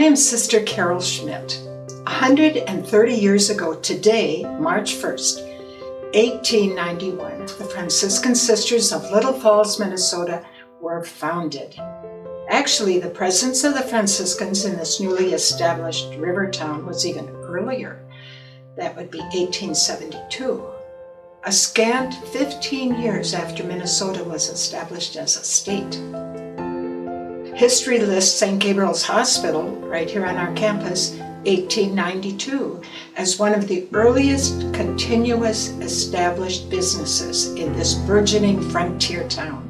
I am Sister Carol Schmidt. 130 years ago today, March 1st, 1891, the Franciscan Sisters of Little Falls, Minnesota were founded. Actually, the presence of the Franciscans in this newly established river town was even earlier. That would be 1872. A scant 15 years after Minnesota was established as a state. History lists St. Gabriel's Hospital, right here on our campus, 1892, as one of the earliest continuous established businesses in this burgeoning frontier town.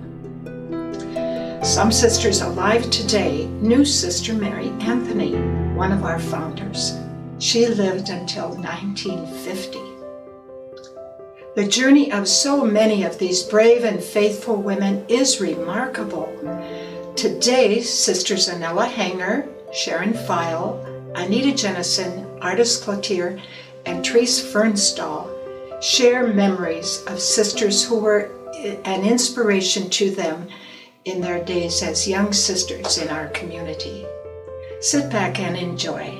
Some sisters alive today knew Sister Mary Anthony, one of our founders. She lived until 1950. The journey of so many of these brave and faithful women is remarkable. Today, Sisters Annella Hanger, Sharon File, Anita Johnson, Artist Cloutier, and Therese Fernstall share memories of sisters who were an inspiration to them in their days as young sisters in our community. Sit back and enjoy.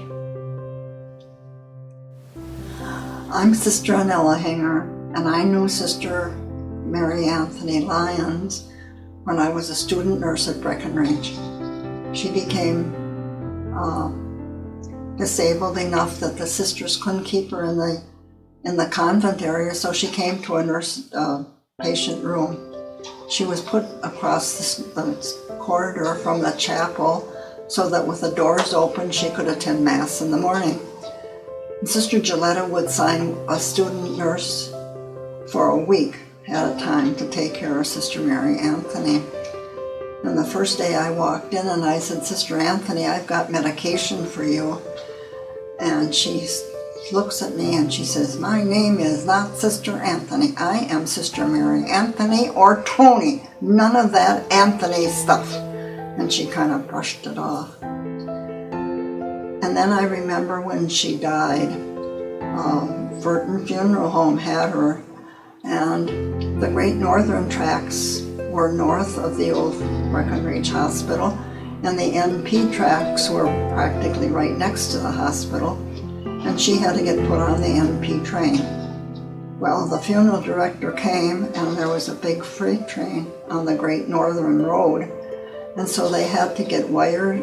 I'm Sister Annella Hanger, and I knew Sister Mary Anthony Lyons when I was a student nurse at Breckenridge. She became disabled enough that the sisters couldn't keep her in the convent area, so she came to a nurse patient room. She was put across the corridor from the chapel so that with the doors open she could attend Mass in the morning. And Sister Gilletta would sign a student nurse for a week at a time to take care of Sister Mary Anthony. And the first day I walked in and I said, "Sister Anthony, I've got medication for you." And she looks at me and she says, "My name is not Sister Anthony. I am Sister Mary Anthony or Tony. None of that Anthony stuff." And she kind of brushed it off. And then I remember when she died, Burton Funeral Home had her, and the Great Northern tracks were north of the old Breckenridge Hospital, and the NP tracks were practically right next to the hospital, and she had to get put on the NP train. Well, the funeral director came, and there was a big freight train on the Great Northern Road, and so they had to wire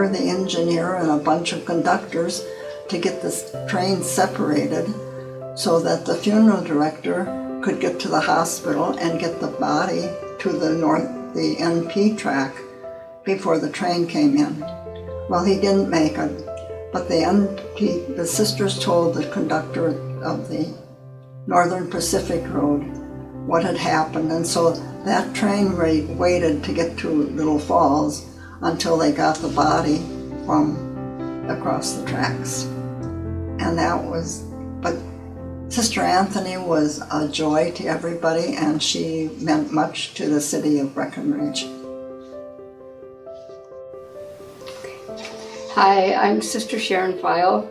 the engineer and a bunch of conductors to get this train separated so that the funeral director could get to the hospital and get the body to the NP track before the train came in. Well, he didn't make it, but the sisters told the conductor of the Northern Pacific Road what had happened, and so that train waited to get to Little Falls until they got the body from across the tracks. And but Sister Anthony was a joy to everybody, and she meant much to the city of Breckenridge. Hi, I'm Sister Sharon File,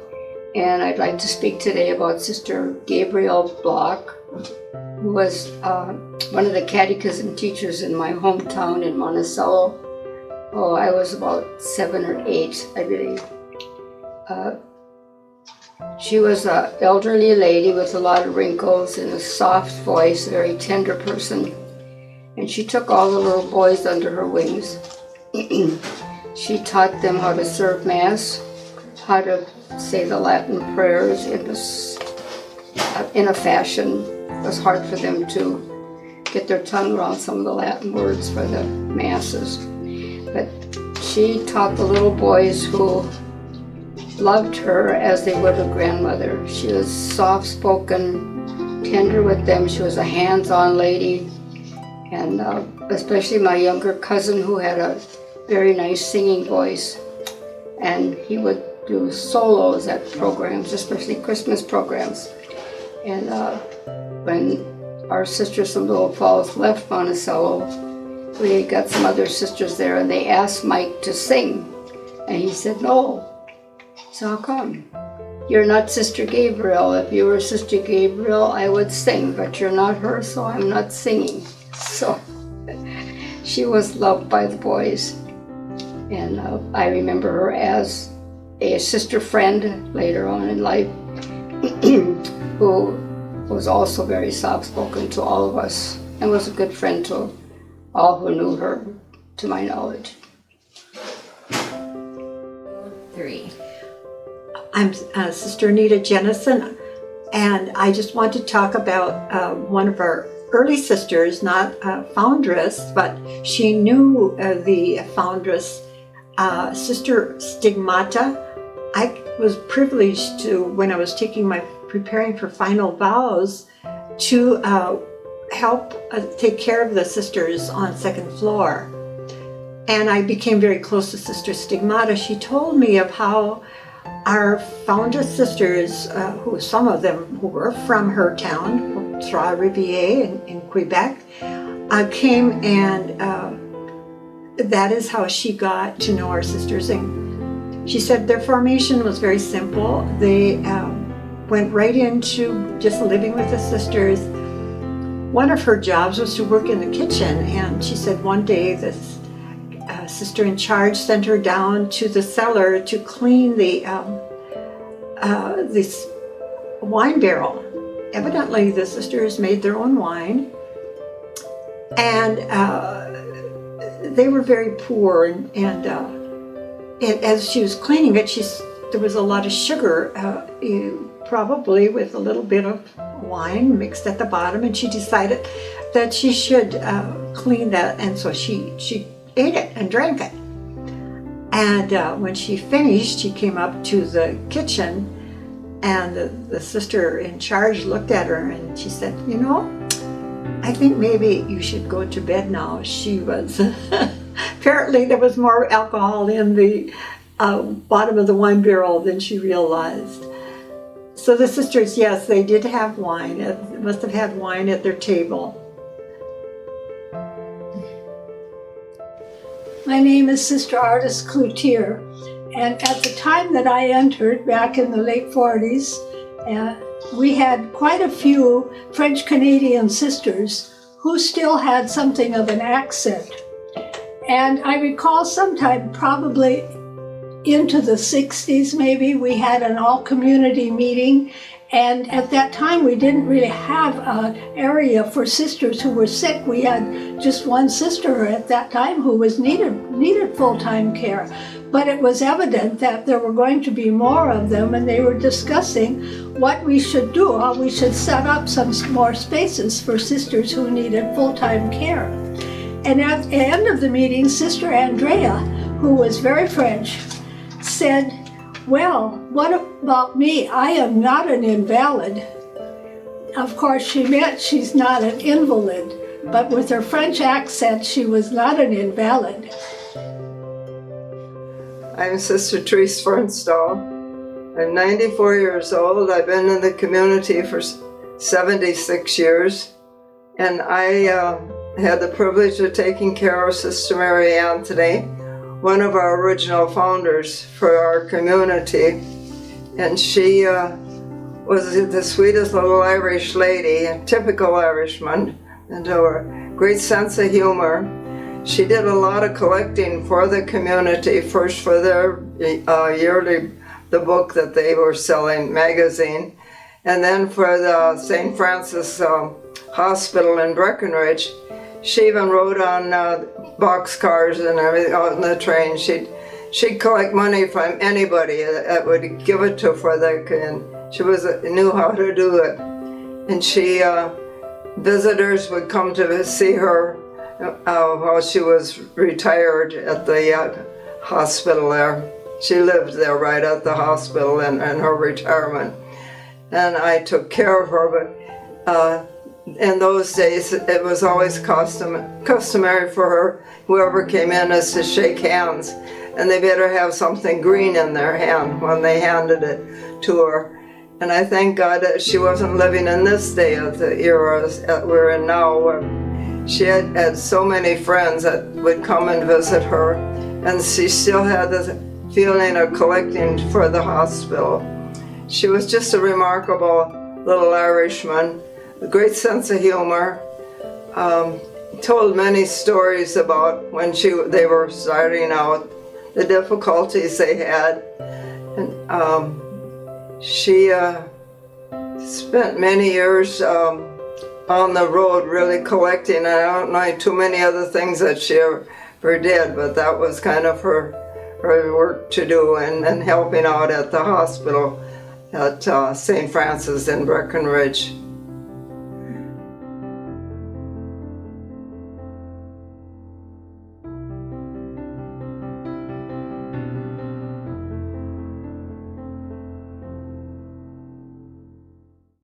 and I'd like to speak today about Sister Gabrielle Block, who was one of the catechism teachers in my hometown in Monticello. Oh, I was about 7 or 8, I believe. She was an elderly lady with a lot of wrinkles and a soft voice, a very tender person. And she took all the little boys under her wings. She taught them how to serve Mass, how to say the Latin prayers in a fashion. It was hard for them to get their tongue around some of the Latin words for the Masses. But she taught the little boys who loved her as they would a grandmother. She was soft-spoken, tender with them. She was a hands-on lady, and especially my younger cousin, who had a very nice singing voice, and he would do solos at programs, especially Christmas programs. And when our sisters from Little Falls left Monticello, we got some other sisters there, and they asked Mike to sing, and he said no. So how come? You're not Sister Gabriel. If you were Sister Gabriel, I would sing, but you're not her, so I'm not singing. So she was loved by the boys. And I remember her as a sister friend later on in life who was also very soft-spoken to all of us and was a good friend to all who knew her, to my knowledge. 3. I'm Sister Anita Johnson, and I just want to talk about one of our early sisters, not a foundress, but she knew the foundress, Sister Stigmata. I was privileged to, when I was preparing for final vows, to help take care of the sisters on second floor. And I became very close to Sister Stigmata. She told me of how our foundress sisters, who some of them who were from her town, Trois-Rivières in Quebec, came, and that is how she got to know our sisters. And she said their formation was very simple. They went right into just living with the sisters. One of her jobs was to work in the kitchen, and she said one day this sister in charge sent her down to the cellar to clean the this wine barrel. Evidently, the sisters made their own wine, and they were very poor. And as she was cleaning it, there was a lot of sugar, probably with a little bit of wine mixed at the bottom, and she decided that she should clean that, and so she ate it and drank it. And when she finished, she came up to the kitchen, and the sister in charge looked at her and she said, "You know, I think maybe you should go to bed now." She was, apparently there was more alcohol in the bottom of the wine barrel than she realized. So the sisters, yes, they did have wine. They must have had wine at their table. My name is Sister Artis Cloutier, and at the time that I entered, back in the late 40s, we had quite a few French-Canadian sisters who still had something of an accent. And I recall sometime, probably into the 60s maybe, we had an all-community meeting, and at that time we didn't really have an area for sisters who were sick. We had just one sister at that time who was needed full-time care. But it was evident that there were going to be more of them, and they were discussing what we should do, how we should set up some more spaces for sisters who needed full-time care. And at the end of the meeting, Sister Andrea, who was very French, said, "Well, what about me? I am not an invalid." Of course, she meant she's not an invalid, but with her French accent, she was not an invalid. I'm Sister Therese Fernstall. I'm 94 years old. I've been in the community for 76 years, and I had the privilege of taking care of Sister Mary Anthony, one of our original founders for our community. And she was the sweetest little Irish lady, a typical Irishman, and a great sense of humor. She did a lot of collecting for the community, first for their yearly, the book that they were selling, magazine, and then for the St. Francis Hospital in Breckenridge. She even rode on boxcars and everything out in the train. She'd collect money from anybody that would give it to for the, and she knew how to do it. And visitors would come to see her while she was retired at the hospital there. She lived there right at the hospital in her retirement. And I took care of her, but in those days it was always customary for her, whoever came in, is to shake hands. And they better have something green in their hand when they handed it to her. And I thank God that she wasn't living in this day of the era that we're in now, where she had so many friends that would come and visit her, and she still had this feeling of collecting for the hospital. She was just a remarkable little Irishman, a great sense of humor, told many stories about when they were starting out, the difficulties they had. And she spent many years on the road really collecting, and I don't know too many other things that she ever did, but that was kind of her work to do, and helping out at the hospital at St. Francis in Breckenridge.